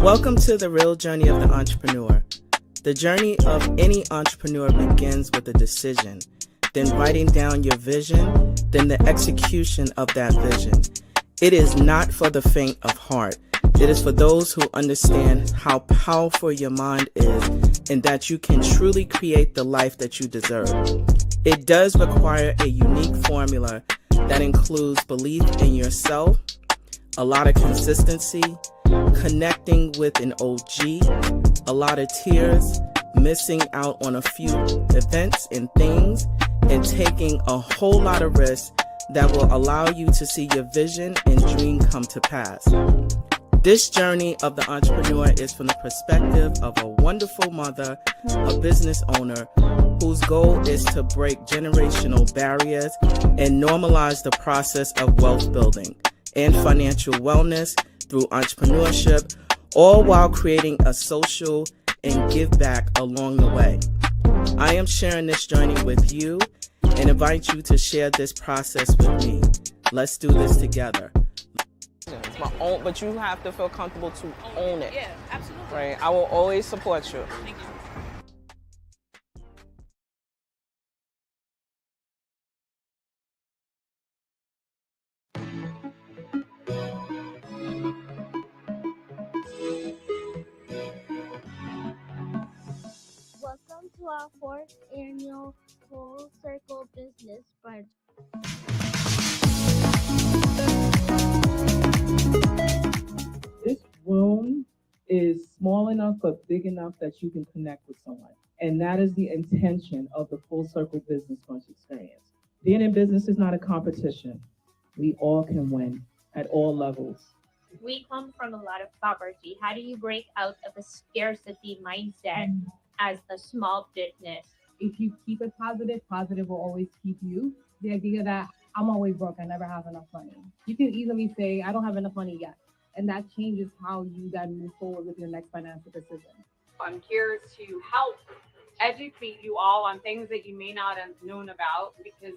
Welcome to the Real Journey of the Entrepreneur. The journey of any entrepreneur begins with a decision, then writing down your vision, then the execution of that vision. It is not for the faint of heart. It is for those who understand how powerful your mind is and that you can truly create the life that you deserve. It does require a unique formula that includes belief in yourself, a lot of consistency, connecting with an OG, a lot of tears, missing out on a few events and things, and taking a whole lot of risks that will allow you to see your vision and dream come to pass. This journey of the entrepreneur is from the perspective of a wonderful mother, a business owner, whose goal is to break generational barriers and normalize the process of wealth building and financial wellness through entrepreneurship, all while creating a social and give back along the way. I am sharing this journey with you and invite you to share this process with me. Let's do this together. It's my own, but you have to feel comfortable to own it. Yeah, absolutely. Right? I will always support you. Thank you. Welcome to our 4th annual Full Circle Business Brunch. This room is small enough but big enough that you can connect with someone. And that is the intention of the Full Circle Business Brunch experience. Being in business is not a competition. We all can win at all levels. We come from a lot of poverty. How do you break out of a scarcity mindset as a small business? If you keep it positive, positive will always keep you. The idea that I'm always broke, I never have enough money. You can easily say, I don't have enough money yet. And that changes how you then move forward with your next financial decision. I'm here to help educate you all on things that you may not have known about, because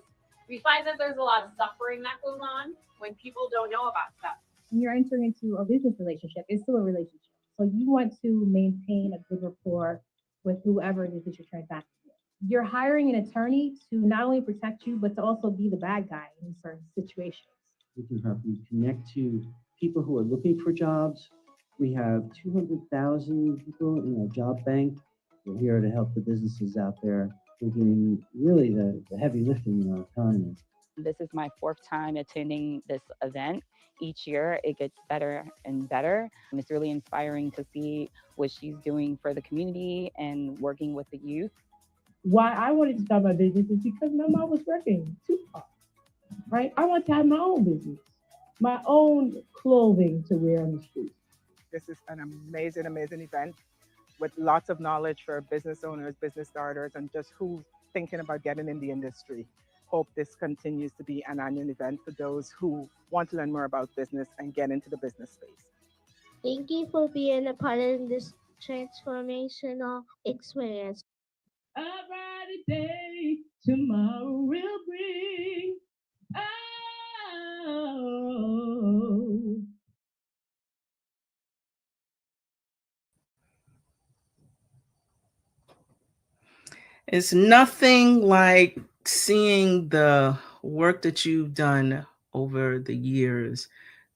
we find that there's a lot of suffering that goes on when people don't know about stuff. When you're entering into a business relationship, it's still a relationship. So you want to maintain a good rapport with whoever it is that you're transacting with. You're hiring an attorney to not only protect you, but to also be the bad guy in certain situations. We can help you connect to people who are looking for jobs. We have 200,000 people in our job bank. We're here to help the businesses out there. We're doing really the heavy lifting in our economy. This is my 4th time attending this event. Each year it gets better and better. And it's really inspiring to see what she's doing for the community and working with the youth. Why I wanted to start my business is because my mom was working too hard, right? I want to have my own business, my own clothing to wear on the street. This is an amazing, amazing event with lots of knowledge for business owners, business starters, and just who's thinking about getting in the industry. Hope this continues to be an annual event for those who want to learn more about business and get into the business space. Thank you for being a part of this transformational experience. A brighter day tomorrow will bring. Oh. It's nothing like seeing the work that you've done over the years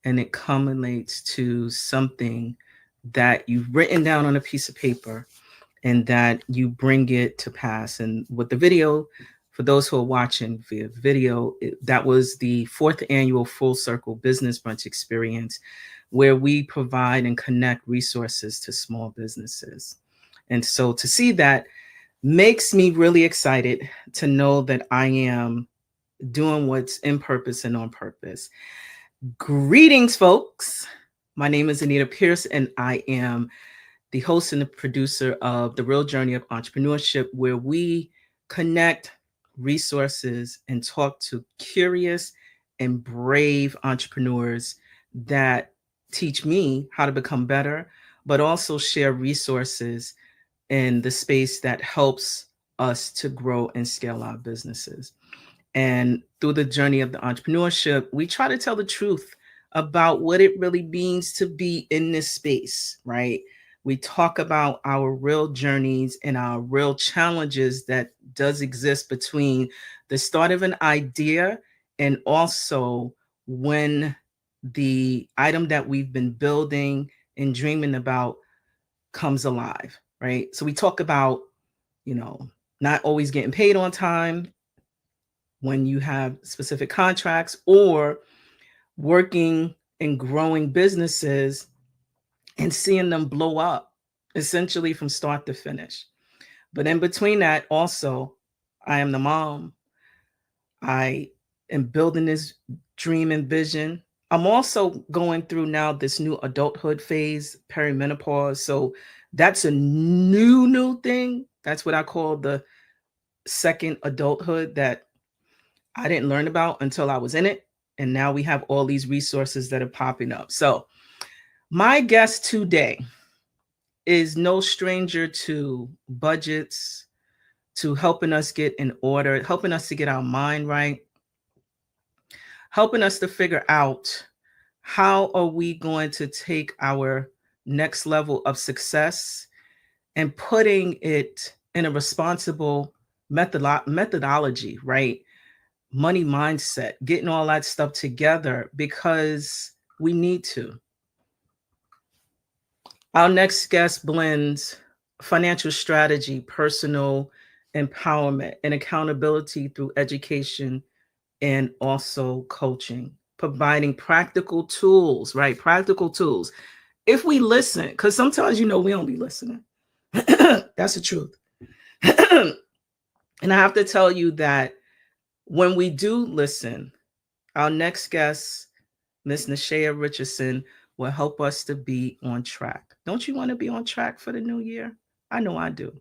and it culminates to something that you've written down on a piece of paper and that you bring it to pass. And with the video, for those who are watching via video, that was the 4th annual Full Circle Business Brunch experience, where we provide and connect resources to small businesses. And so to see that makes me really excited to know that I am doing what's in purpose and on purpose. Greetings, folks. My name is Anita Pierce, and I am the host and the producer of the Real Journey of Entrepreneurship, where we connect resources and talk to curious and brave entrepreneurs that teach me how to become better, but also share resources in the space that helps us to grow and scale our businesses. And through the journey of the entrepreneurship, we try to tell the truth about what it really means to be in this space, right? We talk about our real journeys and our real challenges that does exist between the start of an idea and also when the item that we've been building and dreaming about comes alive, right? So we talk about, not always getting paid on time when you have specific contracts, or working and growing businesses and seeing them blow up essentially from start to finish. But in between that, also, I am the mom. I am building this dream and vision. I'm also going through now this new adulthood phase, perimenopause. So that's a new thing. That's what I call the second adulthood that I didn't learn about until I was in it. And now we have all these resources that are popping up. So my guest today is no stranger to budgets, to helping us get in order, helping us to get our mind right, helping us to figure out how are we going to take our next level of success and putting it in a responsible methodology, right? Money mindset, getting all that stuff together because we need to. Our next guest blends financial strategy, personal empowerment, and accountability through education and also coaching, providing practical tools, right? Practical tools. If we listen, because sometimes, we don't be listening. That's the truth. And I have to tell you that when we do listen, our next guest, Miss Nishaea Richardson, will help us to be on track. Don't you want to be on track for the new year? I know I do.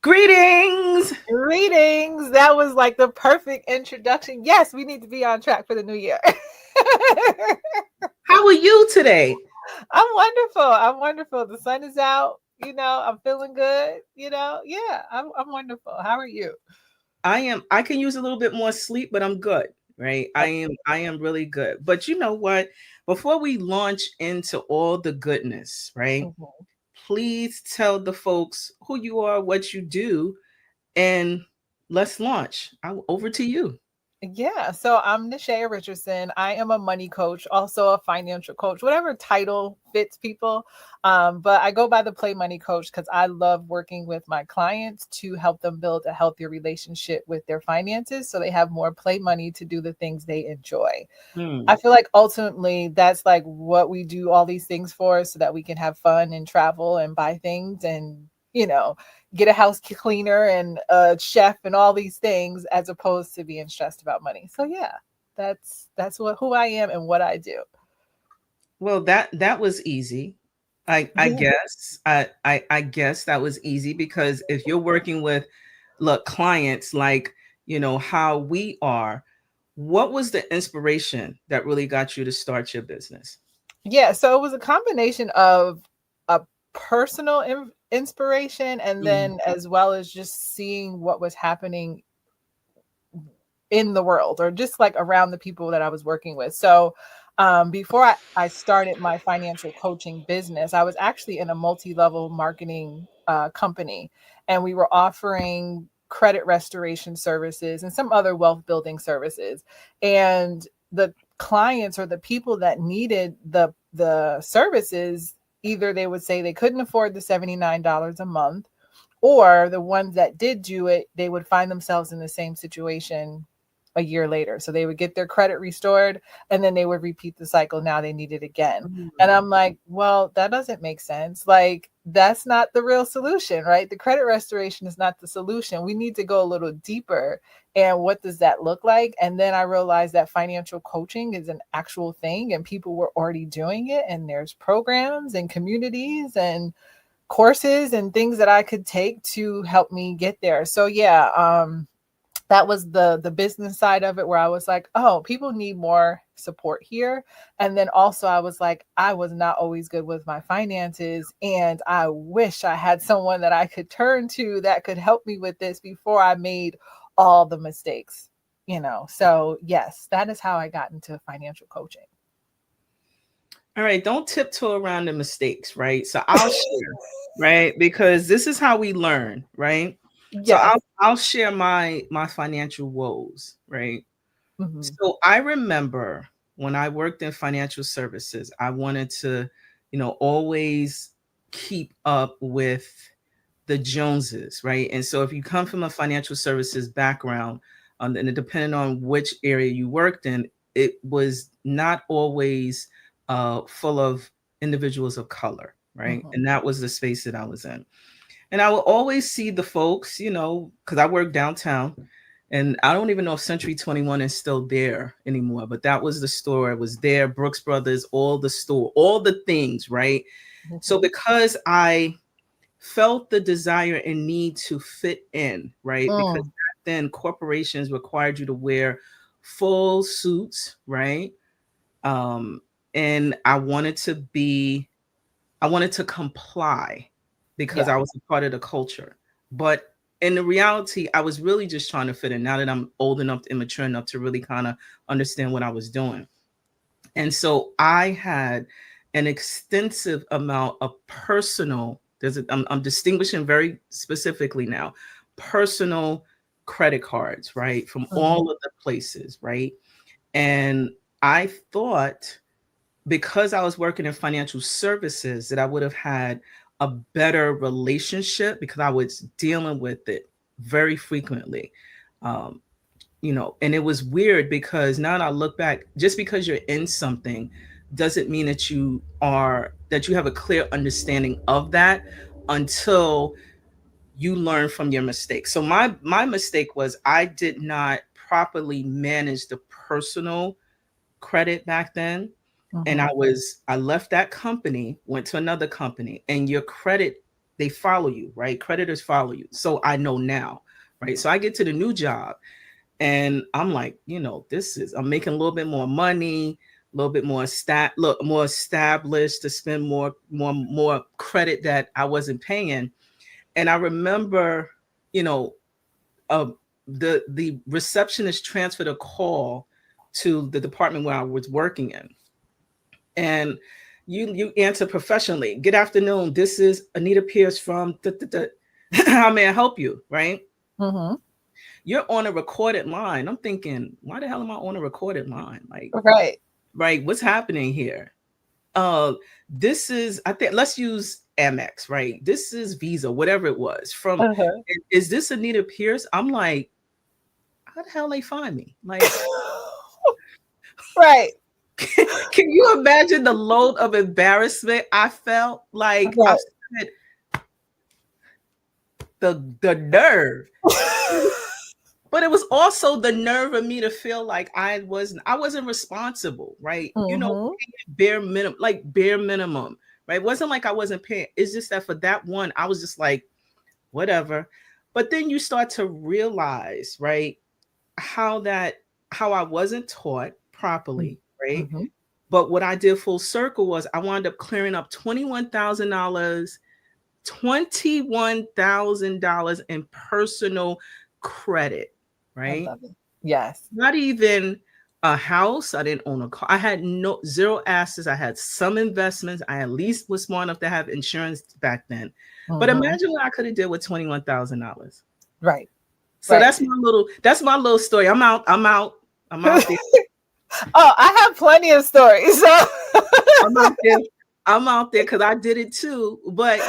Greetings. Greetings. That was like the perfect introduction. Yes, we need to be on track for the new year. How are you today? I'm wonderful. I'm wonderful. The sun is out. I'm feeling good. Yeah, I'm wonderful. How are you? I can use a little bit more sleep, but I'm good, right? I am really good. But you know what? Before we launch into all the goodness, right? Mhm. Please tell the folks who you are, what you do, and let's launch. Over to you. Yeah, so I'm Nishaea Richardson. I am a money coach, also a financial coach, whatever title fits people. But I go by the Play Money Coach because I love working with my clients to help them build a healthier relationship with their finances so they have more play money to do the things they enjoy. I feel like ultimately that's like what we do all these things for, so that we can have fun and travel and buy things and, get a house cleaner and a chef and all these things, as opposed to being stressed about money. So yeah, that's who I am and what I do. Well, that was easy. I guess I guess that was easy, because if you're working with clients like how we are, what was the inspiration that really got you to start your business? Yeah, so it was a combination of a personal inspiration, and then as well as just seeing what was happening in the world, or just like around the people that I was working with. So before I started my financial coaching business, I was actually in a multi-level marketing company, and we were offering credit restoration services and some other wealth building services. And the clients, or the people that needed the services, either they would say they couldn't afford the $79 a month, or the ones that did do it, they would find themselves in the same situation a year later. So they would get their credit restored, and then they would repeat the cycle. Now they need it again. And I'm like, well, that doesn't make sense. Like, that's not the real solution, right? The credit restoration is not the solution. We need to go a little deeper. And what does that look like? And then I realized that financial coaching is an actual thing, and people were already doing it. And there's programs and communities and courses and things that I could take to help me get there. So yeah, that was the business side of it, where I was like, oh, people need more support here. And then also I was like, I was not always good with my finances, and I wish I had someone that I could turn to that could help me with this before I made all the mistakes, So yes, that is how I got into financial coaching. All right, don't tiptoe around the mistakes, right? So I'll share, right? Because this is how we learn, right? So Yes. I'll share my financial woes, right? Mhm. So I remember when I worked in financial services, I wanted to, always keep up with the Joneses, right? And so if you come from a financial services background, and depending on which area you worked in, it was not always full of individuals of color, right? Mhm. And that was the space that I was in. And I will always see the folks, because I work downtown, and I don't even know if Century 21 is still there anymore, but that was the store. It was there, Brooks Brothers, all the things, right? So because I felt the desire and need to fit in, right? Because back then corporations required you to wear full suits, right? And I wanted to comply because I was a part of the culture. But in the reality, I was really just trying to fit in now that I'm old enough and mature enough to really kind of understand what I was doing. And so I had an extensive amount of personal, I'm distinguishing very specifically now, personal credit cards, right? From all of the places, right? And I thought because I was working in financial services that I would have had a better relationship because I was dealing with it very frequently. Um, and it was weird because now that I look back, just because you're in something doesn't mean that you have a clear understanding of that until you learn from your mistakes. So my mistake was I did not properly manage the personal credit back then. And I left that company, went to another company, and your credit, they follow you, right? Creditors follow you. So I know now, right? So I get to the new job and I'm like, I'm making a little bit more money, a little bit more more established to spend more credit that I wasn't paying. And I remember, uh, the receptionist transferred a call to the department where I was working in. And you answer professionally. Good afternoon. This is Anita Pierce from how may I help you? Right? You're on a recorded line. I'm thinking, why the hell am I on a recorded line? Like, right? What's happening here? This is, I think, let's use Amex, right? This is Visa, whatever it was. Is this Anita Pierce? I'm like, how the hell they find me? Like, right. Can you imagine the load of embarrassment I felt? Like I said, the nerve. But it was also the nerve of me to feel like I wasn't responsible, right? Bare minimum, right? It wasn't like I wasn't paying. It's just that for that one, I was just like, whatever. But then you start to realize, right, how I wasn't taught properly, right? But what I did full circle was I wound up clearing up $21,000 in personal credit, right? I love it. Yes. Not even a house. I didn't own a car. I had zero assets. I had some investments. I at least was smart enough to have insurance back then. But imagine what I could have did with $21,000. Right. So that's my little story. I'm out there. Oh, I have plenty of stories. So. I'm out there because I did it too. But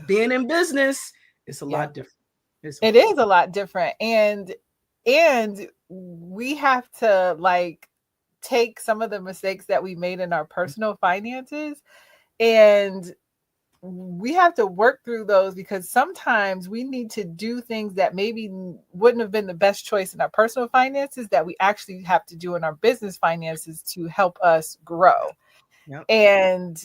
being in business, it's a lot different. It is a lot different. And we have to like take some of the mistakes that we made in our personal finances and we have to work through those because sometimes we need to do things that maybe wouldn't have been the best choice in our personal finances that we actually have to do in our business finances to help us grow. And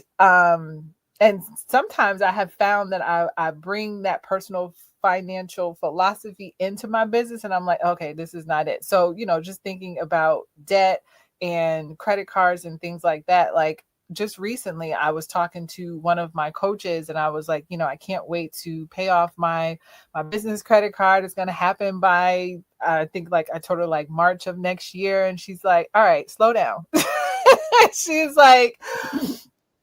sometimes I have found that I bring that personal financial philosophy into my business and I'm like, okay, this is not it. So, just thinking about debt and credit cards and things like that, like just recently I was talking to one of my coaches and I was like, I can't wait to pay off my business credit card. It's going to happen by, I think like I told her like March of next year. And she's like, all right, slow down. She's like,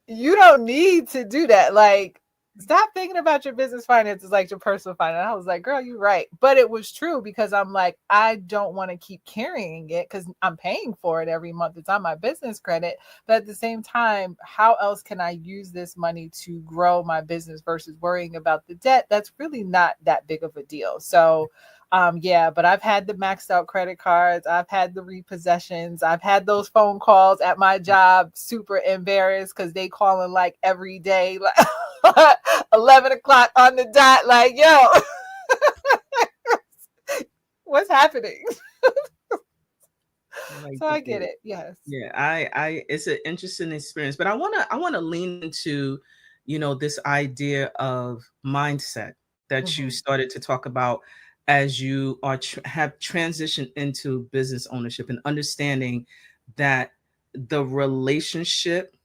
you don't need to do that. Like, stop thinking about your business finances like your personal finance. I was like, girl, you're right. But it was true because I'm like, I don't want to keep carrying it because I'm paying for it every month. It's on my business credit. But at the same time, how else can I use this money to grow my business versus worrying about the debt? That's really not that big of a deal. So but I've had the maxed out credit cards. I've had the repossessions. I've had those phone calls at my job, super embarrassed because they calling like every day, like 11 o'clock on the dot, like, yo, what's happening? So I get it. Yes. Yeah, I it's an interesting experience, but I wanna lean into, this idea of mindset that you started to talk about as you are have transitioned into business ownership and understanding that the relationship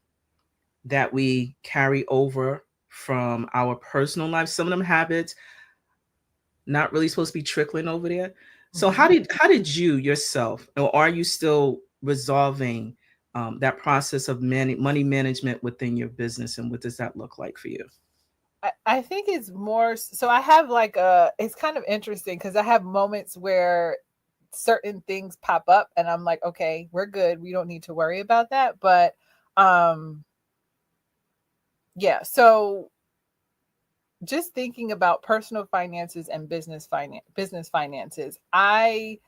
that we carry over from our personal life, some of them habits not really supposed to be trickling over there. So how did you yourself, or are you still resolving that process of money management within your business, and what does that look like for you? I think it's more so I have like it's kind of interesting because I have moments where certain things pop up and I'm like, okay, we're good. We don't need to worry about that. But so just thinking about personal finances and business finances, I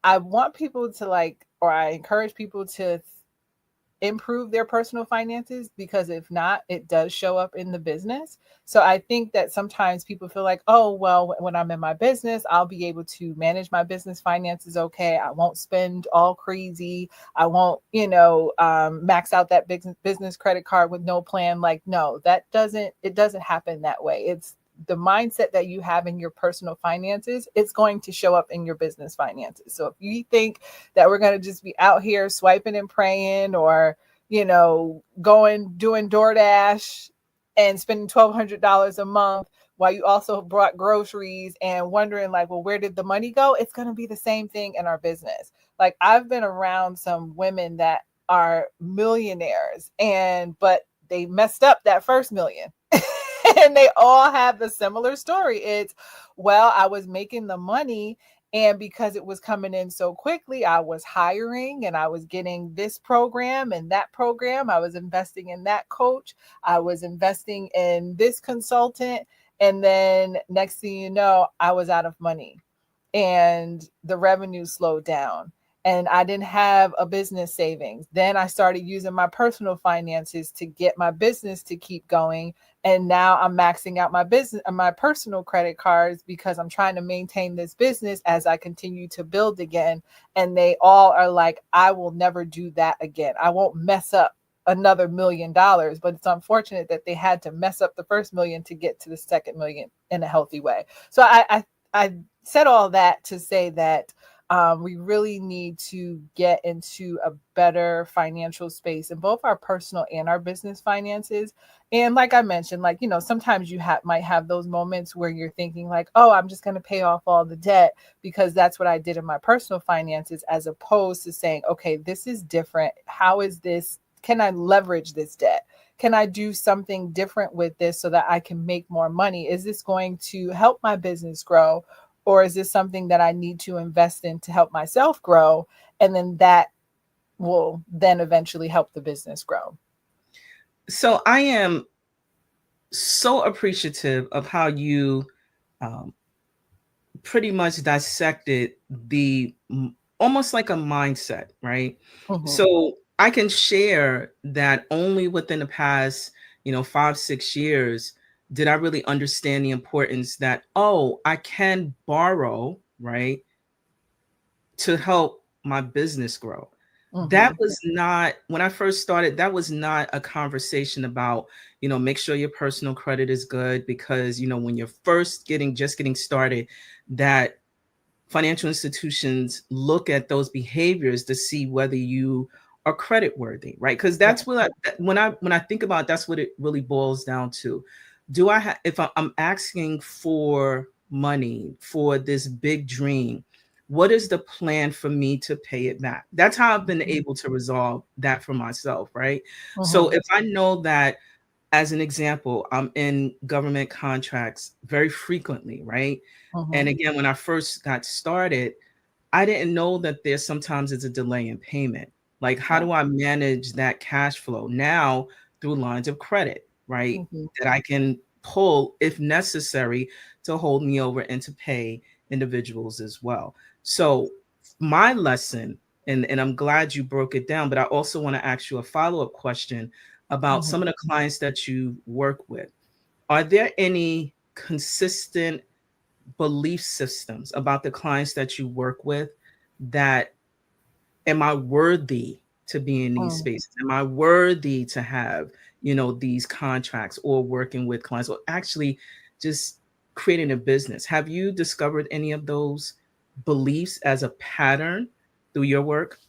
want people to I encourage people to improve their personal finances, because if not, it does show up in the business. So I think that sometimes people feel like, oh, well, when I'm in my business, I'll be able to manage my business finances. Okay. I won't spend all crazy. I won't, max out that business credit card with no plan. Like, no, it doesn't happen that way. It's the mindset that you have in your personal finances, it's going to show up in your business finances. So if you think that we're going to just be out here swiping and praying, or, doing DoorDash and spending $1,200 a month while you also brought groceries and wondering like, well, where did the money go? It's going to be the same thing in our business. Like, I've been around some women that are millionaires but they messed up that first million. And they all have a similar story. It's, well, I was making the money, and because it was coming in so quickly, I was hiring and I was getting this program and that program. I was investing in that coach. I was investing in this consultant. And then next thing you know, I was out of money and the revenue slowed down. And I didn't have a business savings. Then I started using my personal finances to get my business to keep going. And now I'm maxing out my personal credit cards because I'm trying to maintain this business as I continue to build again. And they all are like, I will never do that again. I won't mess up another $1 million. But it's unfortunate that they had to mess up the first million to get to the second million in a healthy way. So I said all that to say that we really need to get into a better financial space in both our personal and our business finances. And like I mentioned, sometimes you might have those moments where you're thinking like, oh, I'm just going to pay off all the debt because that's what I did in my personal finances, as opposed to saying, okay, this is different. How is this? Can I leverage this debt? Can I do something different with this so that I can make more money? Is this going to help my business grow? Or is this something that I need to invest in to help myself grow? And then that will then eventually help the business grow. So I am so appreciative of how you pretty much dissected the almost like a mindset, right? Mm-hmm. So I can share that only within the past, 5-6 years, did I really understand the importance that, oh, I can borrow, right, to help my business grow. Mm-hmm. That was not, when I first started, that was not a conversation about, make sure your personal credit is good, because, when you're just getting started, that financial institutions look at those behaviors to see whether you are credit worthy, right? Because that's what when I think about it, that's what it really boils down to. Do I have if I'm asking for money for this big dream, what is the plan for me to pay it back? That's how I've been able to resolve that for myself, right? So if I know that, as an example, I'm in government contracts very frequently, right? And again, when I first got started, I didn't know that there's sometimes it's a delay in payment. Like, how do I manage that cash flow now through lines of credit, right? That I can pull if necessary to hold me over and to pay individuals as well. So, my lesson, and I'm glad you broke it down, but I also want to ask you a follow up question about some of the clients that you work with. Are there any consistent belief systems about the clients that you work with that am I worthy to be in these spaces? Am I worthy to have, these contracts or working with clients or actually just creating a business? Have you discovered any of those beliefs as a pattern through your work?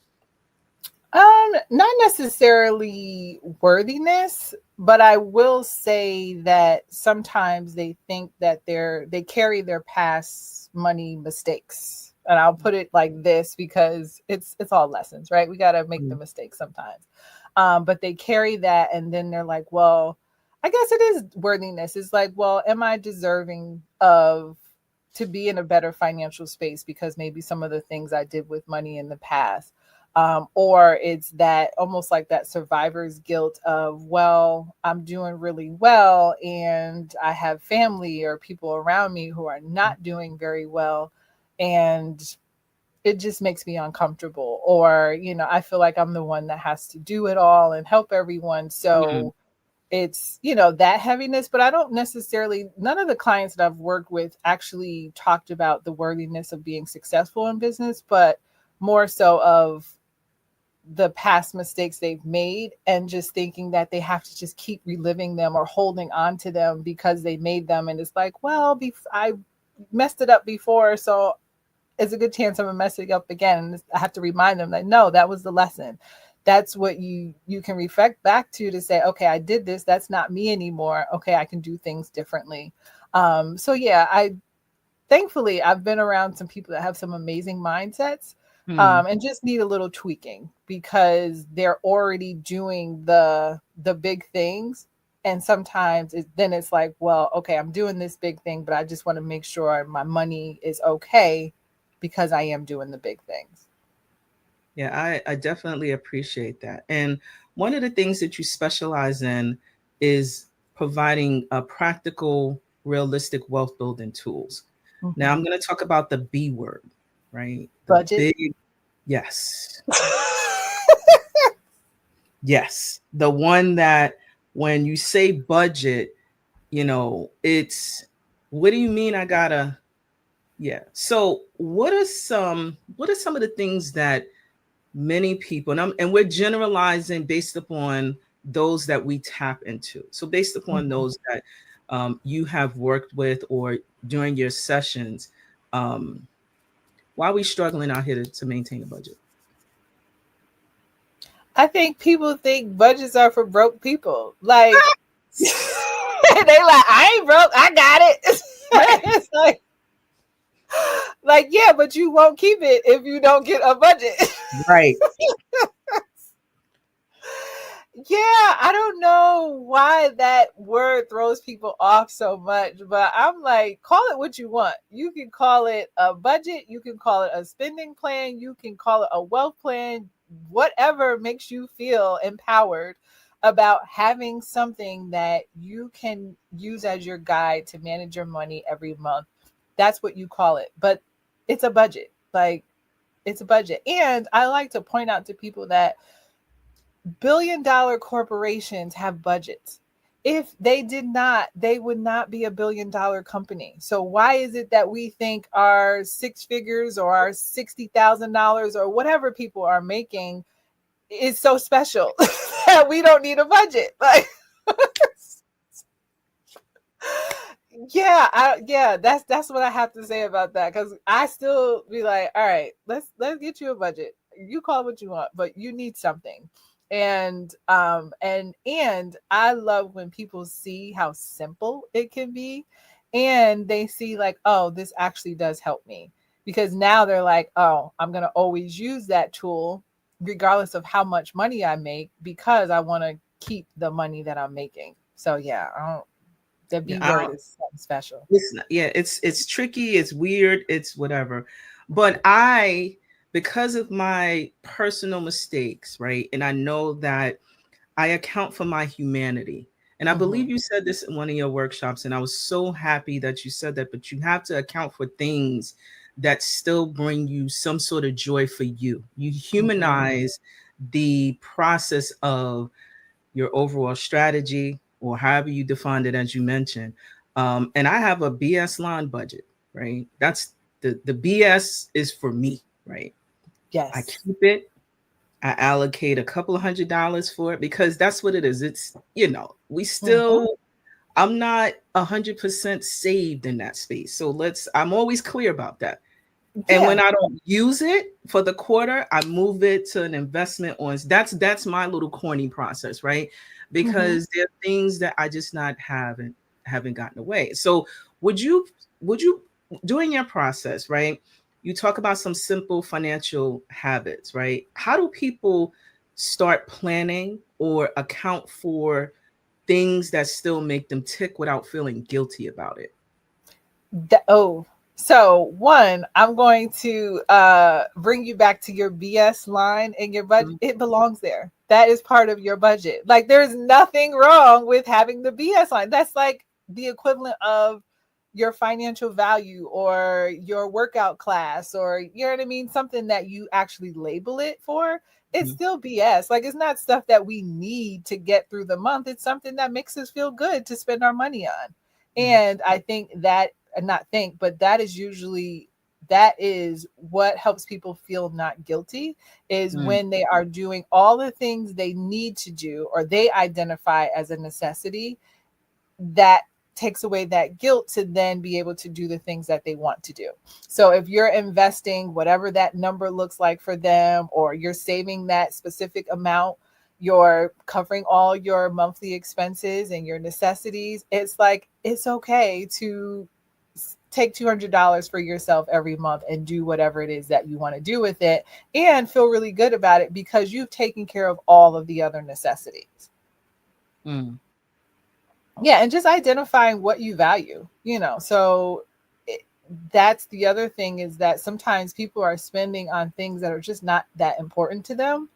Not necessarily worthiness, but I will say that sometimes they think that they carry their past money mistakes. And I'll put it like this because it's all lessons, right? We got to make the mistakes sometimes. But they carry that and then they're like, well, I guess it is worthiness. It's like, well, am I deserving to be in a better financial space because maybe some of the things I did with money in the past? Or it's that almost like that survivor's guilt of, well, I'm doing really well and I have family or people around me who are not doing very well. And it just makes me uncomfortable. Or, I feel like I'm the one that has to do it all and help everyone. So it's, that heaviness, but I don't necessarily, none of the clients that I've worked with actually talked about the worthiness of being successful in business, but more so of the past mistakes they've made and just thinking that they have to just keep reliving them or holding on to them because they made them. And it's like, well, I messed it up before, so it's a good chance I'm gonna mess it up again. And I have to remind them that, no, that was the lesson. That's what you can reflect back to say, okay, I did this. That's not me anymore. Okay, I can do things differently. So yeah, thankfully I've been around some people that have some amazing mindsets. And just need a little tweaking because they're already doing the big things. And sometimes it's like, well, okay, I'm doing this big thing, but I just want to make sure my money is okay because I am doing the big things. Yeah, I definitely appreciate that. And one of the things that you specialize in is providing a practical, realistic wealth building tools. Now I'm going to talk about the B word, right? The Budget. Yes. Yes. The one that when you say budget, it's what do you mean yeah. So what are some of the things that many people, and we're generalizing based upon those that we tap into. So based upon those that you have worked with or during your sessions, why are we struggling out here to maintain a budget? I think people think budgets are for broke people. Like, they like, I ain't broke, I got it. It's like, yeah, but you won't keep it if you don't get a budget. Right. Yeah, I don't know why that word throws people off so much, but I'm like, call it what you want. You can call it a budget, you can call it a spending plan, you can call it a wealth plan, whatever makes you feel empowered about having something that you can use as your guide to manage your money every month. That's what you call it. But it's a budget. Like, it's a budget. And I like to point out to people that billion-dollar corporations have budgets. If they did not, they would not be a billion-dollar company. So why is it that we think our six figures or our $60,000 or whatever people are making is so special that we don't need a budget? Like, yeah, that's what I have to say about that. Because I still be like, all right, let's get you a budget. you call it what you want, but you need something. And I love when people see how simple it can be, and they see like, oh, this actually does help me, because now they're like, oh, I'm going to always use that tool regardless of how much money I make, because I want to keep the money that I'm making. So yeah, the B word is something special. It's not, yeah, it's tricky, it's weird, it's whatever. But because of my personal mistakes, right? And I know that I account for my humanity. And I believe you said this in one of your workshops, and I was so happy that you said that, but you have to account for things that still bring you some sort of joy for you. You humanize the process of your overall strategy, or however you defined it, as you mentioned. And I have a BS line budget, right? That's the BS is for me, right? Yes. I keep it. I allocate a couple of $100 for it, because that's what it is. It's, we still, I'm not 100% saved in that space. So I'm always clear about that. And when I don't use it for the quarter, I move it to an investment on. That's my little corny process, right? Because there are things that I just haven't gotten away. So would you during your process, right? You talk about some simple financial habits, right? How do people start planning or account for things that still make them tick without feeling guilty about it? So one, I'm going to bring you back to your BS line in your budget. It belongs there. That is part of your budget. Like, there's nothing wrong with having the BS line. That's like the equivalent of your financial value or your workout class, or you know what I mean? Something that you actually label it for. It's still BS. Like, it's not stuff that we need to get through the month. It's something that makes us feel good to spend our money on. And I think that, but that is what helps people feel not guilty, is when they are doing all the things they need to do or they identify as a necessity. That takes away that guilt to then be able to do the things that they want to do. So if you're investing whatever that number looks like for them, or you're saving that specific amount, you're covering all your monthly expenses and your necessities, it's like, it's okay to take $200 for yourself every month and do whatever it is that you want to do with it, and feel really good about it because you've taken care of all of the other necessities. Yeah, and just identifying what you value, so that's the other thing, is that sometimes people are spending on things that are just not that important to them.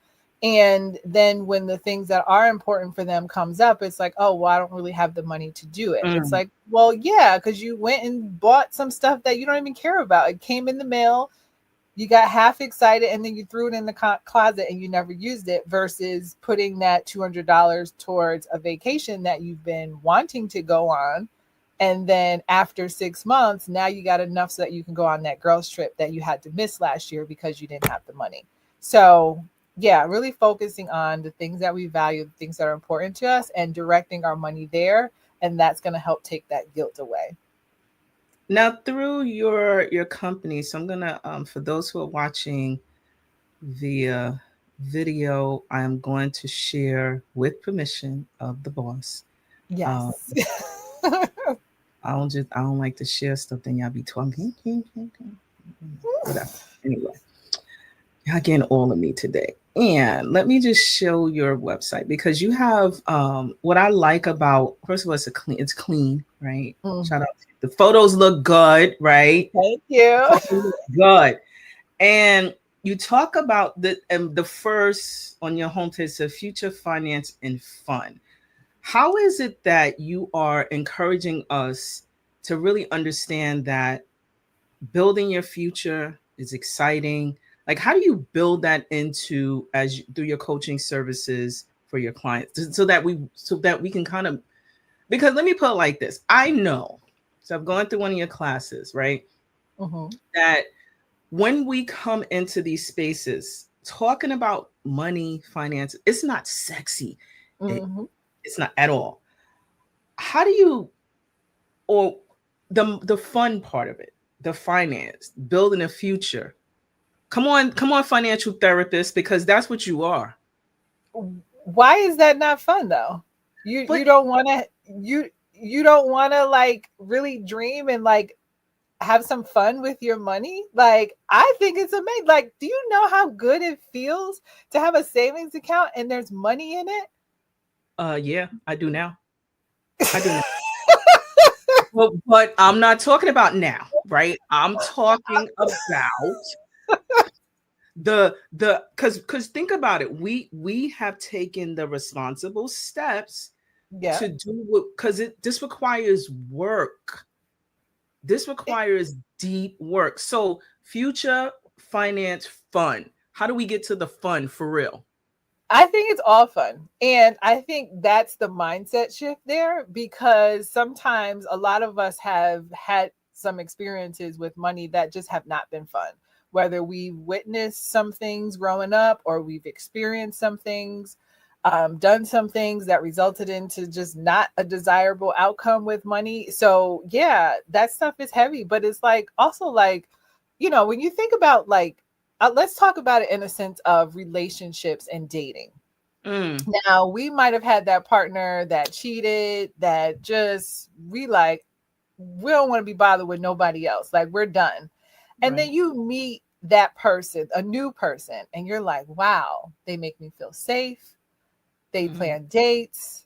And then when the things that are important for them comes up, it's like, oh, well, I don't really have the money to do it. It's like, well, yeah, because you went and bought some stuff that you don't even care about. It came in the mail. You got half excited, and then you threw it in the closet and you never used it, versus putting that $200 towards a vacation that you've been wanting to go on. And then after 6 months, now you got enough so that you can go on that girls trip that you had to miss last year because you didn't have the money. So yeah, really focusing on the things that we value, the things that are important to us, and directing our money there. And that's going to help take that guilt away. Now, through your company, so I'm gonna, for those who are watching via video, I am going to share, with permission of the boss. Yes. I don't like to share stuff. Then y'all be talking. Whatever. Anyway, y'all getting all of me today. And let me just show your website, because you have what I like about, first of all, it's clean, right? Shout out. The photos look good, right? Thank you. Good. And you talk about the first on your homepage, so future finance and fun. How is it that you are encouraging us to really understand that building your future is exciting? Like, how do you build that into through your coaching services for your clients, so that we can kind of, because let me put it like this. I know, so I've gone through one of your classes, right? That when we come into these spaces talking about money, finance, it's not sexy. It's not at all. How do you, or the fun part of it, the finance, building a future, Come on, financial therapist, because that's what you are. Why is that not fun though? You But don't want to you don't want to like really dream and like have some fun with your money? Like, I think it's amazing. Like, do you know how good it feels to have a savings account and there's money in it? yeah, I do now. I do now. But I'm not talking about now, right? I'm talking about the because think about it. We have taken the responsible steps Yeah. to do what, because this requires work. This requires deep work. So future finance fun. How do we get to the fun for real? I think it's all fun. And I think that's the mindset shift there, because sometimes a lot of us have had some experiences with money that just have not been fun. Whether we've witnessed some things growing up or we've experienced some things, done some things that resulted into just not a desirable outcome with money. So, yeah, that stuff is heavy, but it's like also like, when you think about like, let's talk about it in a sense of relationships and dating. Now, we might have had that partner that cheated, that just we don't want to be bothered with nobody else. Like, we're done. And then you meet that person, a new person, and you're like, wow, they make me feel safe. They plan dates,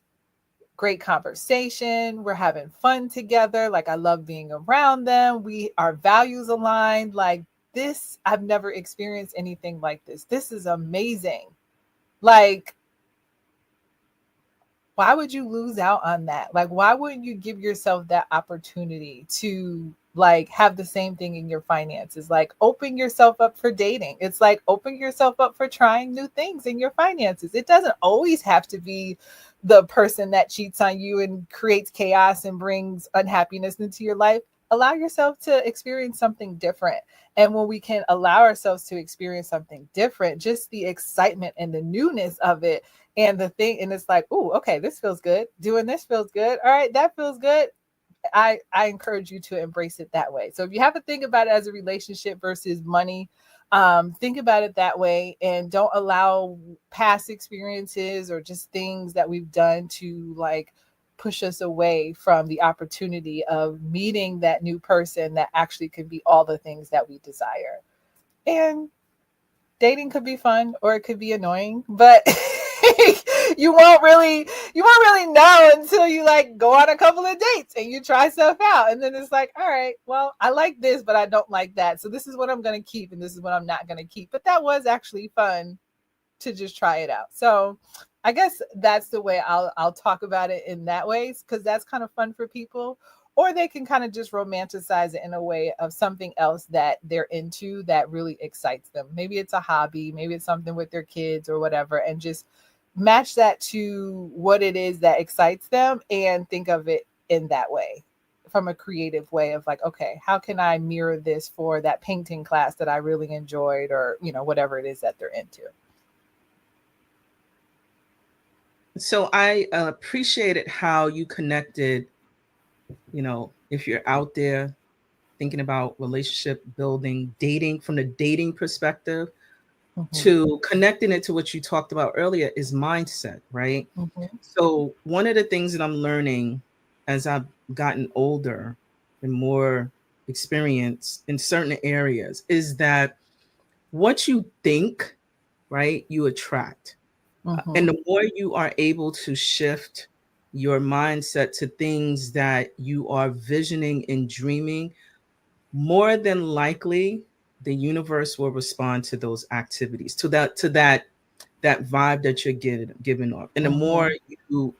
great conversation. We're having fun together. Like, I love being around them. Our values aligned. Like, this, I've never experienced anything like this. This is amazing. Like, why would you lose out on that? Like, why wouldn't you give yourself that opportunity to like have the same thing in your finances? Like, open yourself up for dating. It's like open yourself up for trying new things in your finances. It doesn't always have to be the person that cheats on you and creates chaos and brings unhappiness into your life. Allow yourself to experience something different. And when we can allow ourselves to experience something different, just the excitement and the newness of it and the thing, and it's like, oh, okay, this feels good. Doing this feels good. All right, that feels good. I encourage you to embrace it that way. So if you have to think about it as a relationship versus money, think about it that way, and don't allow past experiences or just things that we've done to like push us away from the opportunity of meeting that new person that actually could be all the things that we desire. And dating could be fun or it could be annoying, but you won't really know until you like go on a couple of dates and you try stuff out, and then it's like, all right, well, I like this but I don't like that, so this is what I'm going to keep and this is what I'm not going to keep. But that was actually fun to just try it out. So I guess that's the way I'll talk about it in that way, because that's kind of fun for people. Or they can kind of just romanticize it in a way of something else that they're into that really excites them. Maybe it's a hobby, maybe it's something with their kids or whatever, and just match that to what it is that excites them and think of it in that way, from a creative way of like, okay, how can I mirror this for that painting class that I really enjoyed, or, whatever it is that they're into. So I appreciated how you connected, if you're out there thinking about relationship building, dating from the dating perspective, to connecting it to what you talked about earlier is mindset, right? So one of the things that I'm learning as I've gotten older and more experience in certain areas is that what you think, right, you attract. And the more you are able to shift your mindset to things that you are visioning and dreaming, more than likely the universe will respond to those activities, to that vibe that you're giving off. And the more you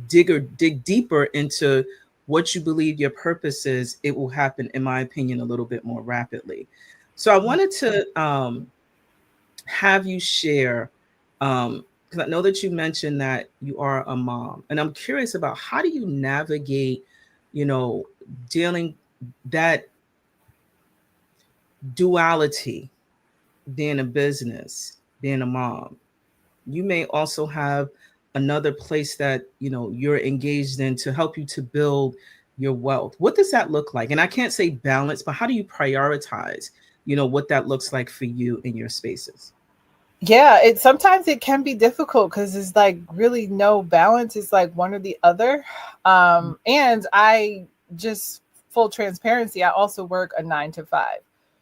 dig deeper into what you believe your purpose is, it will happen, in my opinion, a little bit more rapidly. So I wanted to have you share, because I know that you mentioned that you are a mom, and I'm curious about how do you navigate, dealing that duality, being a business, being a mom. You may also have another place that you're engaged in to help you to build your wealth. What does that look like? And I can't say balance, but how do you prioritize what that looks like for you in your spaces. Yeah, sometimes it can be difficult because it's like really no balance. It's like one or the other. And I just full transparency, I also work a 9 to 5.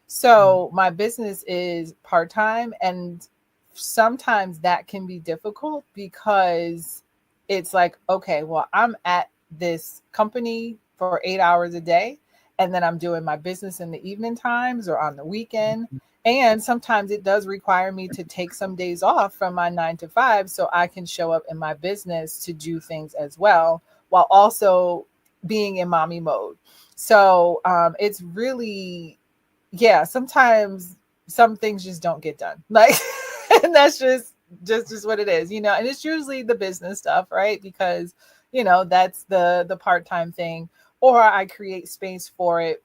So my business is part-time, and sometimes that can be difficult because it's like, okay, well, I'm at this company for 8 hours a day, and then I'm doing my business in the evening times or on the weekend. And sometimes it does require me to take some days off from my 9 to 5 so I can show up in my business to do things as well, while also being in mommy mode. So it's really, yeah, sometimes some things just don't get done. Like, and that's just what it is, and it's usually the business stuff, right? Because, that's the part-time thing, or I create space for it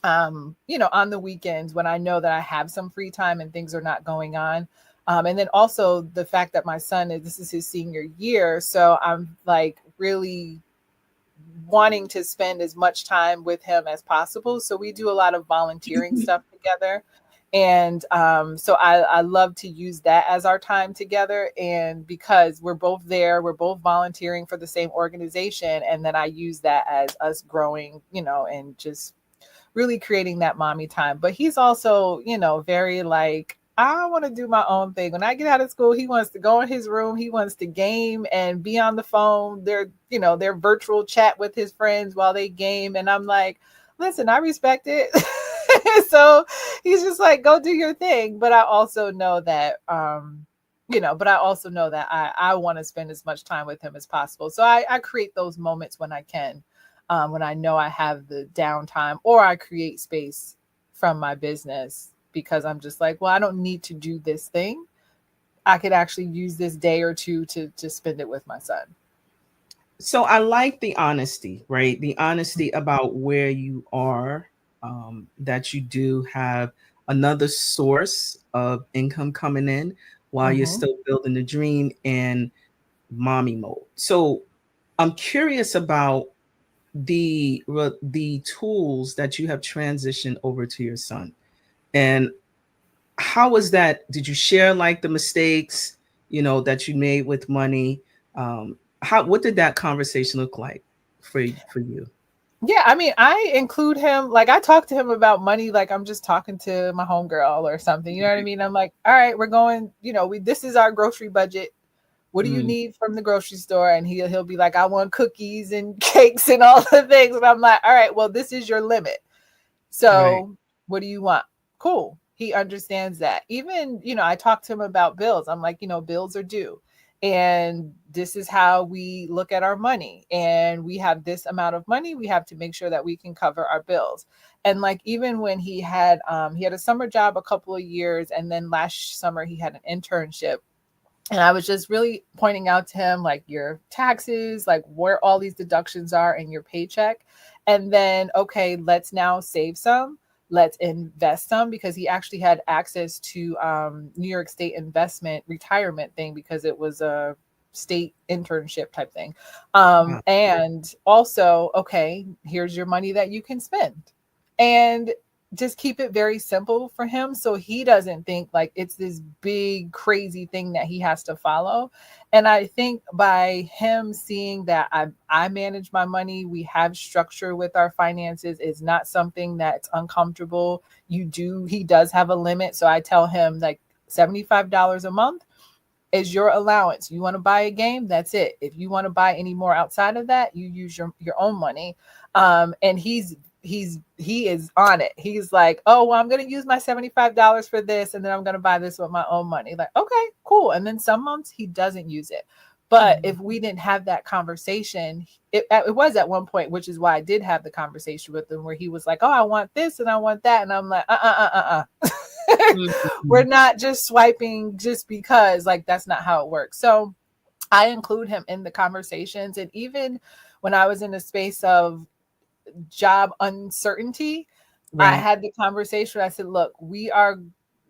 on the weekends when I know that I have some free time and things are not going on. And then also the fact that my son this is his senior year. So I'm like really wanting to spend as much time with him as possible. So we do a lot of volunteering stuff together. And so I love to use that as our time together. And because we're both there, we're both volunteering for the same organization. And then I use that as us growing, and just really creating that mommy time. But he's also, very like, I want to do my own thing. When I get out of school, he wants to go in his room. He wants to game and be on the phone. Their virtual chat with his friends while they game. And I'm like, listen, I respect it. So he's just like, go do your thing. But I also know that, I want to spend as much time with him as possible. So I create those moments when I can. When I know I have the downtime, or I create space from my business because I'm just like, well, I don't need to do this thing. I could actually use this day or two to spend it with my son. So I like the honesty, right? The honesty about where you are, that you do have another source of income coming in while you're still building the dream and mommy mode. So I'm curious about the tools that you have transitioned over to your son, and how was that? Did you share like the mistakes that you made with money? What did that conversation look like for you? Yeah, I mean, I include him, like I talk to him about money like I'm just talking to my homegirl or something. You know what I mean? I'm like, all right, we're going, this is our grocery budget. What do you need from the grocery store? And he'll be like, I want cookies and cakes and all the things. And I'm like, all right, well, this is your limit. So what do you want? Cool. He understands that. Even, I talk to him about bills. I'm like, bills are due. And this is how we look at our money. And we have this amount of money. We have to make sure that we can cover our bills. And like, even when he had a summer job a couple of years, and then last summer he had an internship. And I was just really pointing out to him, like, your taxes, like where all these deductions are in your paycheck. And then, okay, let's now save some. Let's invest some, because he actually had access to New York State investment retirement thing, because it was a state internship type thing. And also, okay, here's your money that you can spend. And just keep it very simple for him, so he doesn't think like it's this big crazy thing that he has to follow. And I think by him seeing that I manage my money, we have structure with our finances, is not something that's uncomfortable. He does have a limit. So I tell him like $75 a month is your allowance. You want to buy a game, that's it. If you want to buy any more outside of that, you use your own money. And he is on it. He's like, oh, well, I'm going to use my $75 for this, and then I'm going to buy this with my own money. Like, okay, cool. And then some months he doesn't use it. But if we didn't have that conversation, it was at one point, which is why I did have the conversation with him, where he was like, oh, I want this and I want that. And I'm like, we're not just swiping just because, like, that's not how it works. So I include him in the conversations. And even when I was in a space of job uncertainty, I had the conversation. I said, look,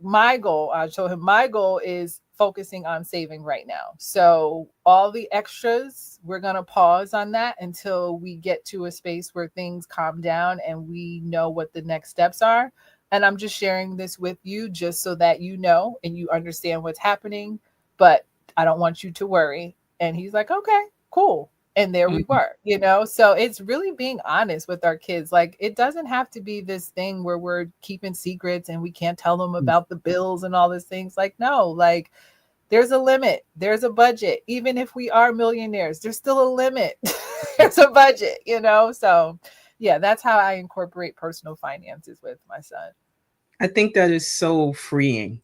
my goal, I told him my goal is focusing on saving right now. So all the extras, we're going to pause on that until we get to a space where things calm down and we know what the next steps are. And I'm just sharing this with you just so that you know and you understand what's happening, but I don't want you to worry. And he's like, okay, cool. And there we Mhm. were, you know? So it's really being honest with our kids. Like, it doesn't have to be this thing where we're keeping secrets and we can't tell them about the bills and all these things. Like, no, like, there's a limit, there's a budget. Even if we are millionaires, there's still a limit. There's a budget, you know? So yeah, that's how I incorporate personal finances with my son. I think that is so freeing.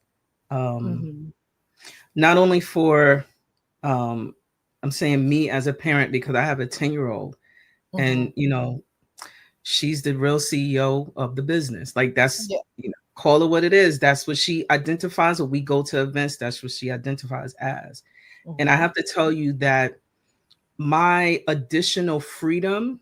Um, Mm-hmm. Not only for, I'm saying me as a parent, because I have a 10-year-old Mm-hmm. and, she's the real CEO of the business. Like, that's, Yeah. call it what it is. That's what she identifies. When we go to events, that's what she identifies as. And I Mm-hmm. have to tell you that my additional freedom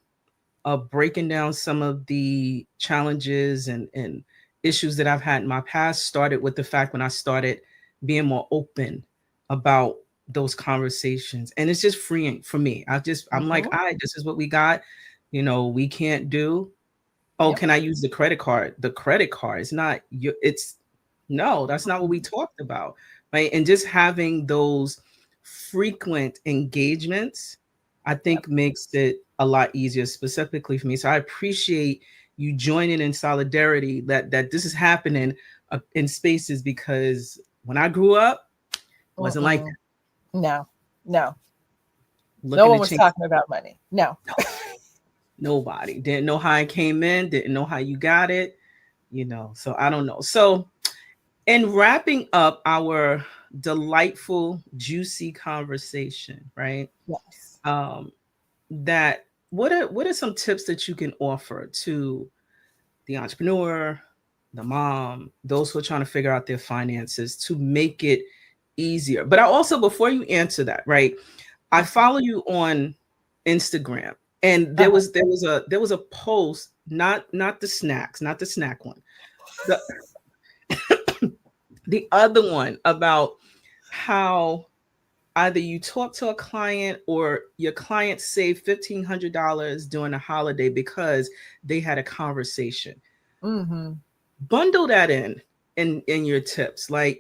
of breaking down some of the challenges and issues that I've had in my past started with the fact when I started being more open about those conversations. And it's just freeing for me. I'm like, Mm-hmm. all right, this is what we got. We can't do. Oh, Yep. can I use the credit card? The credit card is not you. It's no, that's not what we Mm-hmm. talked about. Right. And just having those frequent engagements, I Yep. think makes it a lot easier, specifically for me. So I appreciate you joining in solidarity that this is happening in spaces, because when I grew up, it wasn't like Mm-mm. No, no, that. no Looking one to was change. talking about money. No. Nobody didn't know how it came in, didn't know how you got it, So I don't know. So, in wrapping up our delightful, juicy conversation, right? Yes. Um, that what are some tips that you can offer to the entrepreneur, the mom, those who are trying to figure out their finances to make it easier? But I also, before you answer that, right? I follow you on Instagram, and there Uh-huh. was a post, not the snacks, not the snack one, the the other one about how either you talk to a client or your client saved $1,500 during a holiday because they had a conversation. Mm-hmm. Bundle that in your tips, like,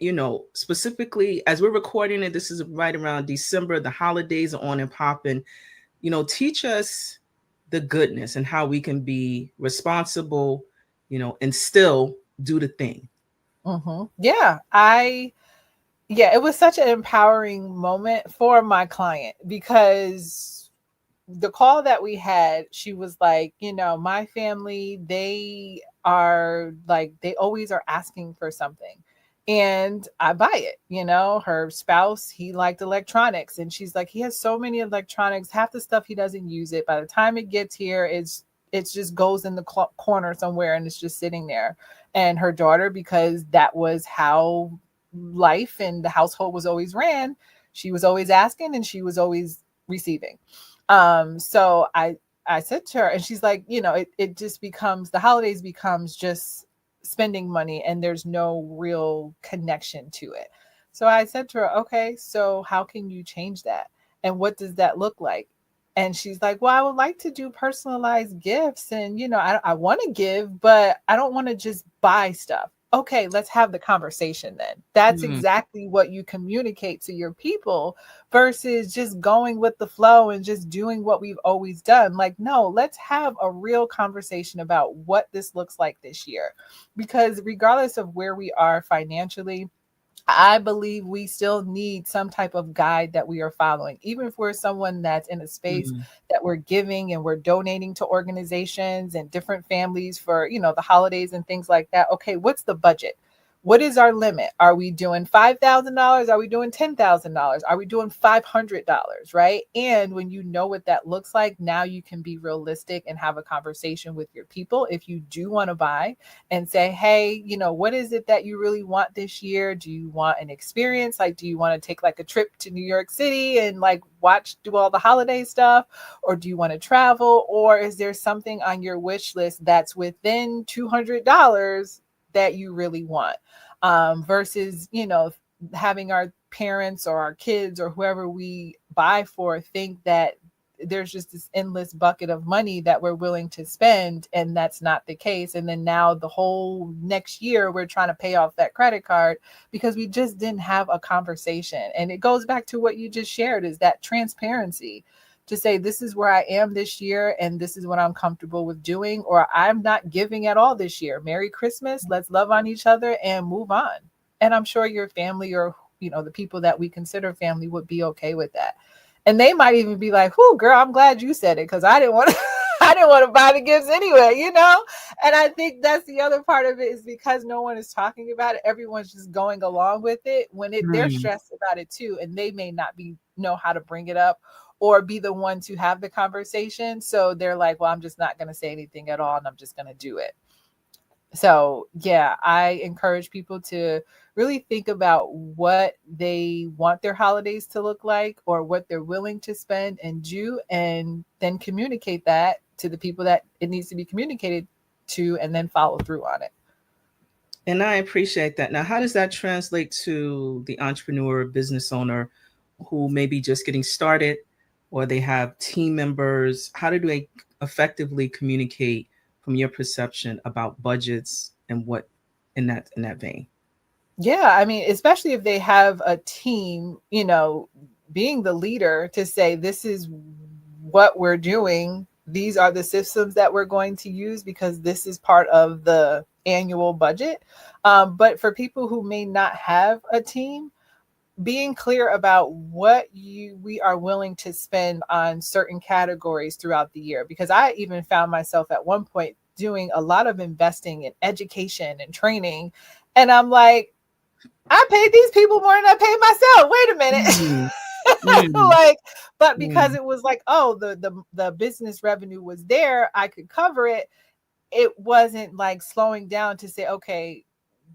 specifically as we're recording it, this is right around December, the holidays are on and popping. Teach us the goodness and how we can be responsible, and still do the thing. Mm-hmm. Yeah, it was such an empowering moment for my client because the call that we had, she was like, my family, they are like, they always are asking for something. And I buy it. Her spouse, he liked electronics. And she's like, he has so many electronics, half the stuff he doesn't use it. By the time it gets here, it just goes in the corner somewhere and it's just sitting there. And her daughter, because that was how life and the household was always ran, she was always asking and she was always receiving. So I said to her, and she's like, it just becomes, the holidays becomes just spending money and there's no real connection to it. So I said to her, okay, so how can you change that? And what does that look like? And she's like, well, I would like to do personalized gifts. And, I want to give, but I don't want to just buy stuff. Okay, let's have the conversation then. That's Mm, exactly what you communicate to your people versus just going with the flow and just doing what we've always done. Like, no, let's have a real conversation about what this looks like this year. Because regardless of where we are financially, I believe we still need some type of guide that we are following, even if we're someone that's in a space mm, that we're giving and we're donating to organizations and different families for, the holidays and things like that. Okay, what's the budget? What is our limit? Are we doing $5,000? Are we doing $10,000? Are we doing $500? Right. And when you know what that looks like, now you can be realistic and have a conversation with your people. If you do want to buy, and say, hey, what is it that you really want this year? Do you want an experience? Like, do you want to take like a trip to New York City and like do all the holiday stuff? Or do you want to travel? Or is there something on your wish list that's within $200 that you really want? Versus, having our parents or our kids or whoever we buy for think that there's just this endless bucket of money that we're willing to spend, and that's not the case. And then now the whole next year we're trying to pay off that credit card because we just didn't have a conversation. And it goes back to what you just shared, is that transparency to say, this is where I am this year and this is what I'm comfortable with doing, or I'm not giving at all this year. Merry Christmas. Let's love on each other and move on. And I'm sure your family, or the people that we consider family, would be okay with that. And they might even be like, "Whoo, girl, I'm glad you said it, because I didn't want to I didn't want to buy the gifts anyway, And I think that's the other part of it, is because no one is talking about it. Everyone's just going along with it when they're stressed about it too, and they may not know how to bring it up or be the one to have the conversation. So they're like, well, I'm just not going to say anything at all, and I'm just going to do it. So yeah, I encourage people to really think about what they want their holidays to look like, or what they're willing to spend and do, and then communicate that to the people that it needs to be communicated to, and then follow through on it. And I appreciate that. Now, how does that translate to the entrepreneur, business owner who may be just getting started, or they have team members? How do they effectively communicate, from your perception, about budgets and what in that vein? Yeah, I mean, especially if they have a team, being the leader to say, this is what we're doing. These are the systems that we're going to use because this is part of the annual budget. But for people who may not have a team, being clear about what we are willing to spend on certain categories throughout the year. Because I even found myself at one point doing a lot of investing in education and training. And I'm like, I paid these people more than I paid myself. Wait a minute. But because it was like, oh, the business revenue was there, I could cover it. It wasn't like slowing down to say, okay,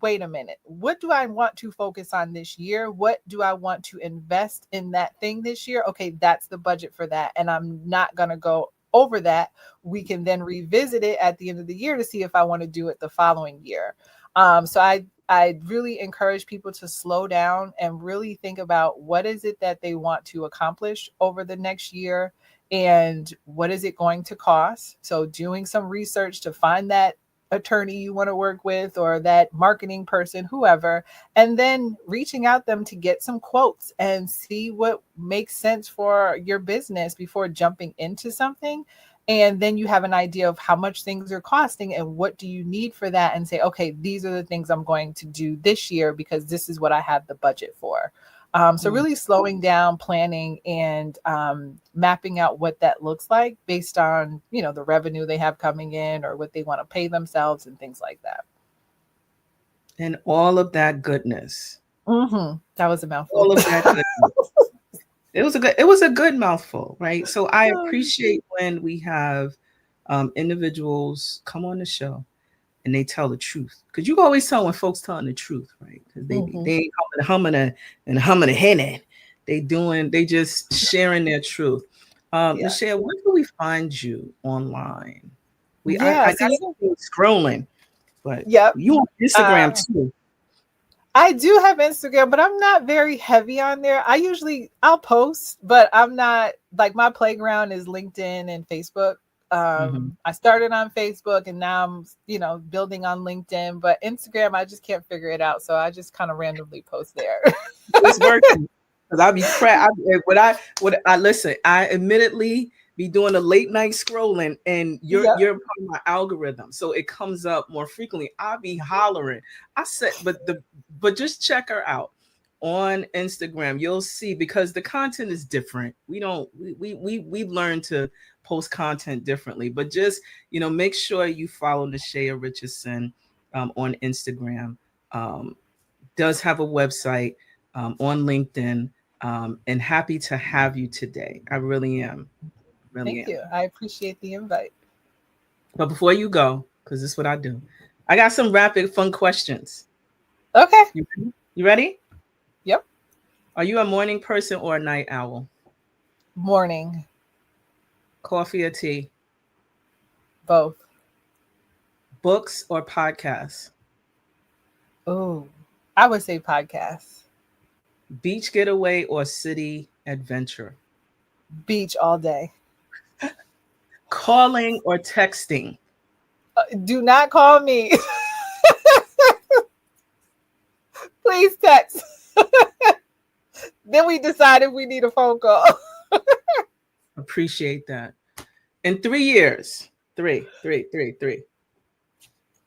wait a minute, what do I want to focus on this year? What do I want to invest in that thing this year? Okay, that's the budget for that. And I'm not going to go over that. We can then revisit it at the end of the year to see if I want to do it the following year. So I really encourage people to slow down and really think about what is it that they want to accomplish over the next year, and what is it going to cost. So doing some research to find that attorney you want to work with, or that marketing person, whoever, and then reaching out them to get some quotes and see what makes sense for your business before jumping into something. And then you have an idea of how much things are costing and what do you need for that, and say, okay, these are the things I'm going to do this year because this is what I have the budget for. So really slowing down, planning, and mapping out what that looks like based on, the revenue they have coming in, or what they want to pay themselves, and things like that. And all of that goodness. That was a mouthful. All of that goodness. It was a good mouthful, right? So I appreciate when we have individuals come on the show and they tell the truth, because you always tell when folks telling the truth, right? Because they ain't humming and henning. They just sharing their truth. Nishaea, where can we find you online? I got scrolling, but you on Instagram too. I do have Instagram, but I'm not very heavy on there. I'll post, but I'm not, like, my playground is LinkedIn and Facebook. I started on Facebook, and now I'm, building on LinkedIn, but Instagram, I just can't figure it out. So I just kind of randomly post there. It's working. Because I'll be crap. Listen, I admittedly be doing a late night scrolling, and you're part of my algorithm, so it comes up more frequently. I'll be hollering. I said, but just check her out on Instagram. You'll see, because the content is different. We've learned to post content differently, but just make sure you follow Nishaea Richardson on Instagram. Does have a website, on LinkedIn, and happy to have you today. I really am. Thank you. I appreciate the invite. But before you go, because this is what I do, I got some rapid fun questions. Okay. You ready? Yep. Are you a morning person or a night owl? Morning. Coffee or tea? Both. Books or podcasts? Oh, I would say podcasts. Beach getaway or city adventure? Beach all day. Calling or texting? Do not call me. Please text. Then we decide if we need a phone call. Appreciate that. In 3 years, three.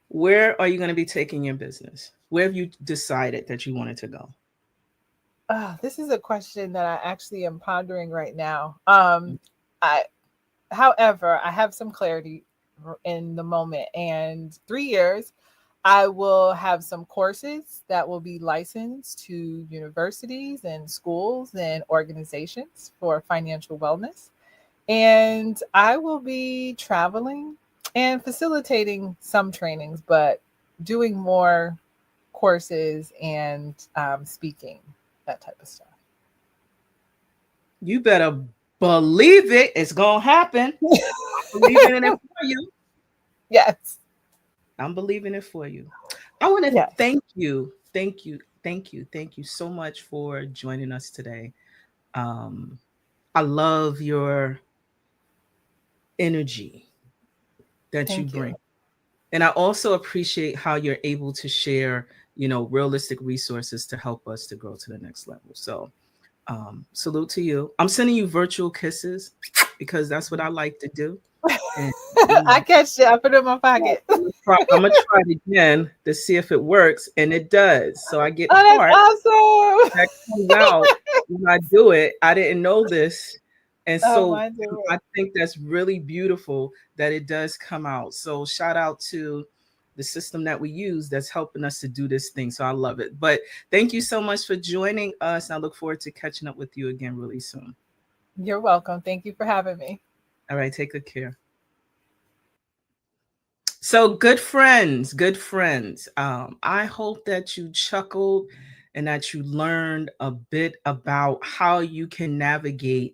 Where are you going to be taking your business? Where have you decided that you wanted to go? This is a question that I actually am pondering right now. However, I have some clarity in the moment. And 3 years, I will have some courses that will be licensed to universities and schools and organizations for financial wellness. And I will be traveling and facilitating some trainings, but doing more courses and speaking, that type of stuff. You better believe it. It's going to happen. I'm believing in it for you. Yes. I'm believing it for you. I want to thank you so much for joining us today. I love your energy that you bring. And I also appreciate how you're able to share, realistic resources to help us to grow to the next level. So salute to you. I'm sending you virtual kisses because that's what I like to do. And, I catch it. I put it in my pocket. I'm gonna try it again to see if it works, and it does. So I get heart awesome. That comes out when I do it. I didn't know this, and so I think that's really beautiful that it does come out. So shout out to the system that we use that's helping us to do this thing. So I love it. But thank you so much for joining us. And I look forward to catching up with you again really soon. You're welcome. Thank you for having me. All right. Take good care. So good friends. I hope that you chuckled and that you learned a bit about how you can navigate,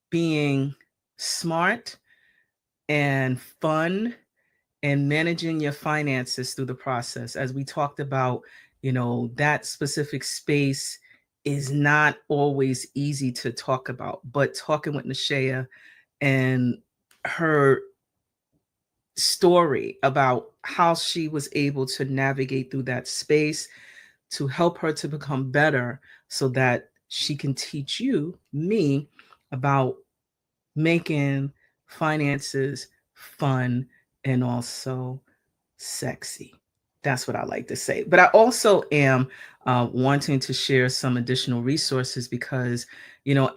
being smart and fun and managing your finances through the process. As we talked about, that specific space is not always easy to talk about, but talking with Nishaea and her story about how she was able to navigate through that space to help her to become better so that she can teach me, about making finances fun and also sexy. That's what I like to say. But I also am wanting to share some additional resources because,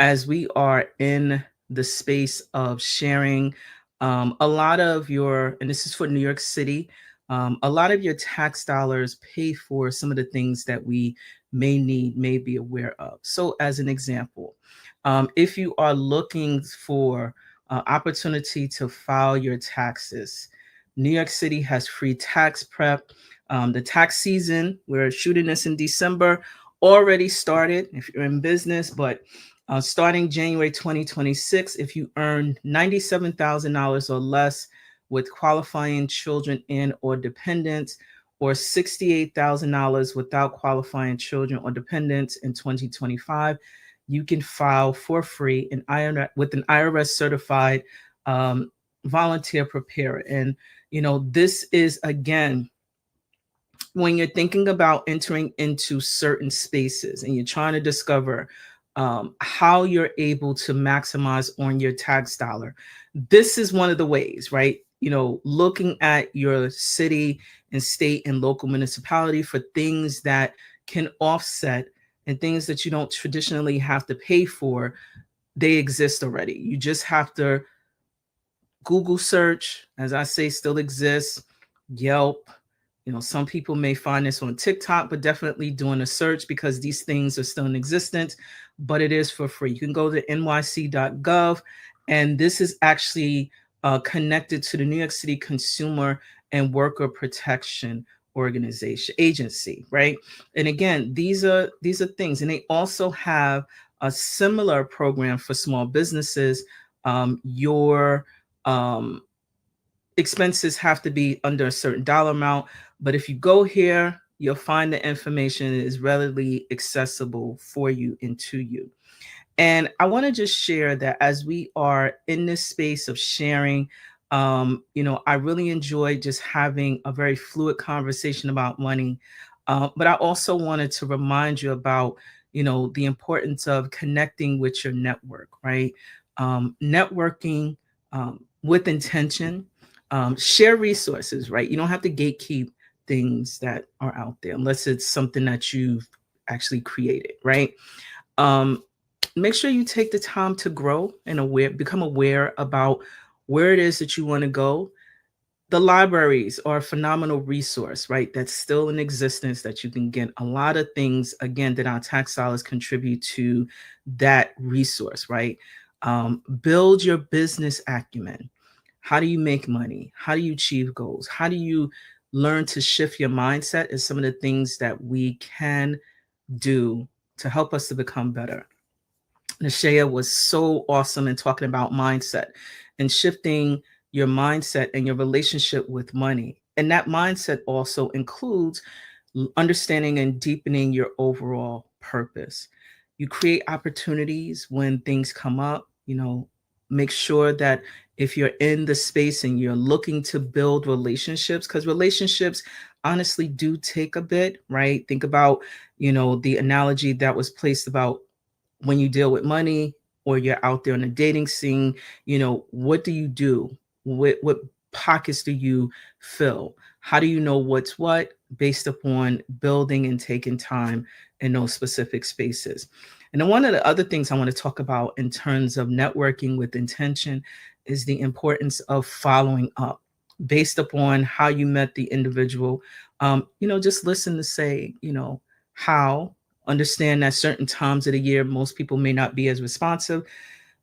as we are in the space of sharing a lot of your, and this is for New York City, a lot of your tax dollars pay for some of the things that we may be aware of. So as an example, if you are looking for opportunity to file your taxes, New York City has free tax prep. The tax season, we're shooting this in December, already started if you're in business, but starting January 2026, if you earn $97,000 or less with qualifying children and or dependents, or $68,000 without qualifying children or dependents in 2025, you can file for free with an IRS certified volunteer preparer. And, this is, again, when you're thinking about entering into certain spaces and you're trying to discover how you're able to maximize on your tax dollar, this is one of the ways, right? Looking at your city and state and local municipality for things that can offset and things that you don't traditionally have to pay for, they exist already. You just have to Google search, as I say, still exists, Yelp. Some people may find this on TikTok, but definitely doing a search because these things are still in existence, but it is for free. You can go to nyc.gov, and this is actually connected to the New York City Consumer and Worker Protection agency, right? And again, these are things, and they also have a similar program for small businesses. Your expenses have to be under a certain dollar amount, but if you go here, you'll find the information is readily accessible for you and to you. And I want to just share that as we are in this space of sharing, I really enjoy just having a very fluid conversation about money. But I also wanted to remind you about, the importance of connecting with your network, right? Networking with intention, share resources, right? You don't have to gatekeep things that are out there unless it's something that you've actually created, right? Make sure you take the time to grow and become aware about where it is that you want to go. The libraries are a phenomenal resource, right? That's still in existence that you can get a lot of things, again, that our tax dollars contribute to that resource, right? Build your business acumen. How do you make money? How do you achieve goals? How do you learn to shift your mindset is some of the things that we can do to help us to become better. Nishaea was so awesome in talking about mindset and shifting your mindset and your relationship with money. And that mindset also includes understanding and deepening your overall purpose. You create opportunities when things come up, make sure that if you're in the space and you're looking to build relationships, because relationships honestly do take a bit, right? Think about, the analogy that was placed about when you deal with money or you're out there on a dating scene, what do you do? What pockets do you fill? How do you know what's what based upon building and taking time in those specific spaces? And then one of the other things I want to talk about in terms of networking with intention is the importance of following up based upon how you met the individual. Just listen to say, how. Understand that certain times of the year, most people may not be as responsive.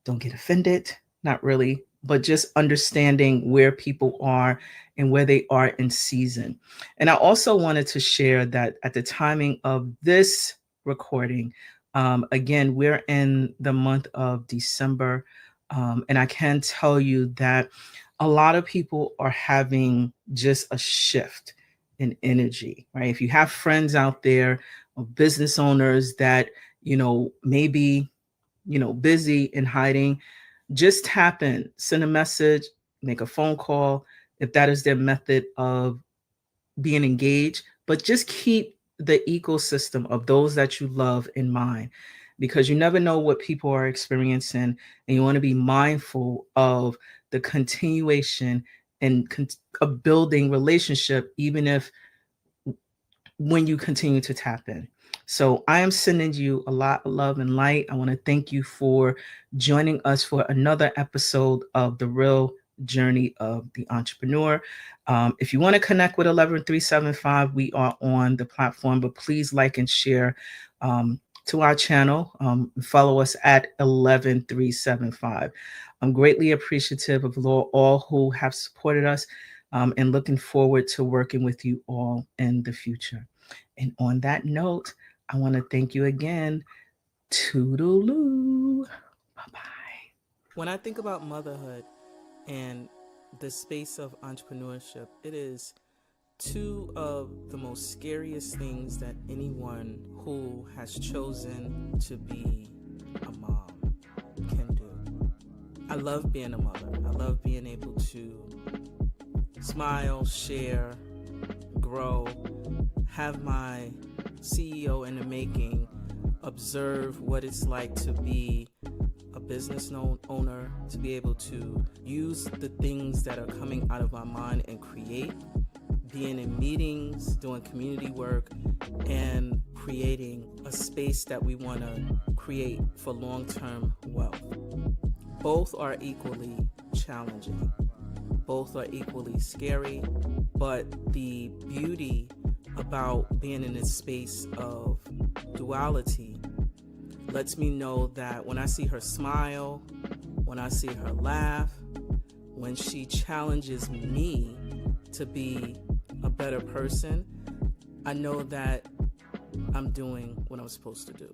Don't get offended, not really, but just understanding where people are and where they are in season. And I also wanted to share that at the timing of this recording, again, we're in the month of December. And I can tell you that a lot of people are having just a shift in energy, right? If you have friends out there, or business owners that, maybe, busy and hiding, just tap in, send a message, make a phone call, if that is their method of being engaged, but just keep the ecosystem of those that you love in mind, because you never know what people are experiencing, and you want to be mindful of the continuation and of building relationship, even if when you continue to tap in. So I am sending you a lot of love and light. I want to thank you for joining us for another episode of the Real Journey of the Entrepreneur. If you want to connect with 11375, we are on the platform, but please like and share to our channel. Follow us at 11375. I'm greatly appreciative of all who have supported us. And looking forward to working with you all in the future. And on that note, I want to thank you again. Toodaloo. Bye-bye. When I think about motherhood and the space of entrepreneurship, it is two of the most scariest things that anyone who has chosen to be a mom can do. I love being a mother. I love being able to smile, share, grow, have my CEO in the making, observe what it's like to be a business owner, to be able to use the things that are coming out of my mind and create, being in meetings, doing community work, and creating a space that we want to create for long-term wealth. Both are equally challenging. Both are equally scary, but the beauty about being in this space of duality lets me know that when I see her smile, when I see her laugh, when she challenges me to be a better person, I know that I'm doing what I'm supposed to do.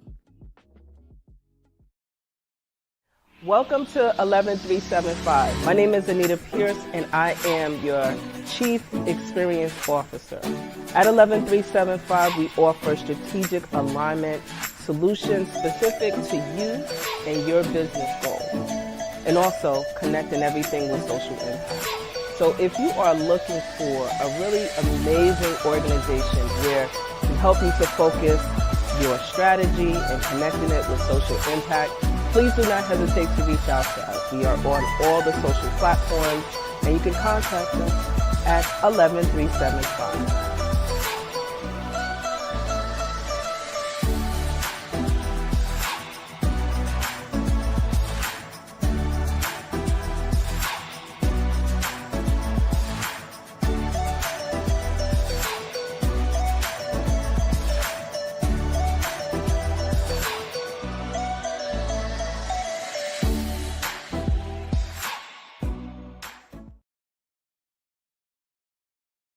Welcome to 11375. My name is Anita Pierce, and I am your Chief Experience Officer. At 11375, we offer strategic alignment, solutions specific to you and your business goals, and also connecting everything with social impact. So if you are looking for a really amazing organization where we help you to focus your strategy and connecting it with social impact, please do not hesitate to reach out to us. We are on all the social platforms, and you can contact us at 11375.